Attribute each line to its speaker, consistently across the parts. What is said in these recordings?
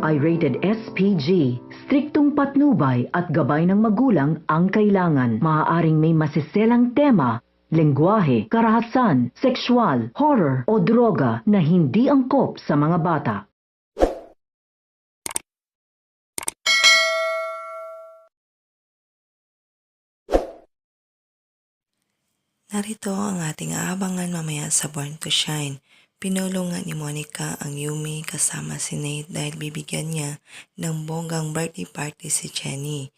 Speaker 1: ay rated SPG. Striktong patnubay at gabay ng magulang ang kailangan. Maaaring may masiselang tema, lengguwahe, karahasan, sexual, horror o droga na hindi angkop sa mga bata.
Speaker 2: Narito ang ating aabangan mamaya sa Born to Shine. Pinulungan ni Monica ang Yumi kasama si Nate dahil bibigyan niya ng bonggang birthday party si Jenny.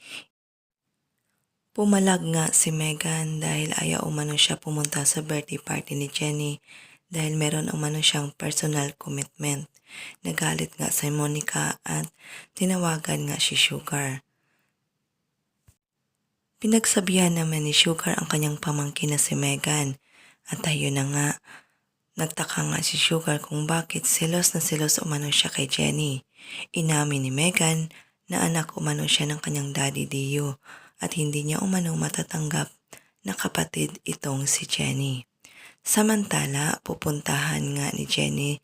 Speaker 2: Pumalag nga si Megan dahil ayaw umano siya pumunta sa birthday party ni Jenny dahil meron umano siyang personal commitment. Nagalit nga si Monica at tinawagan nga si Sugar. Pinagsabihan naman ni Sugar ang kanyang pamangkin na si Megan at ayun na nga, nagtaka nga si Sugar kung bakit selos na selos umano siya kay Jenny. Inamin ni Megan na anak umano siya ng kanyang daddy Dio at hindi niya umano matatanggap na kapatid itong si Jenny. Samantala, pupuntahan nga ni Jenny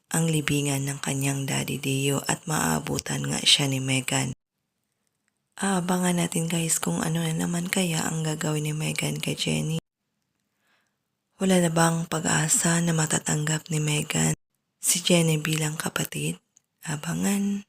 Speaker 2: ang libingan ng kanyang daddy Dio at maaabutan nga siya ni Megan. Aabangan natin guys kung ano na naman kaya ang gagawin ni Megan kay Jenny. Wala na bang pag-asa na matatanggap ni Megan si Jenny bilang kapatid? Abangan!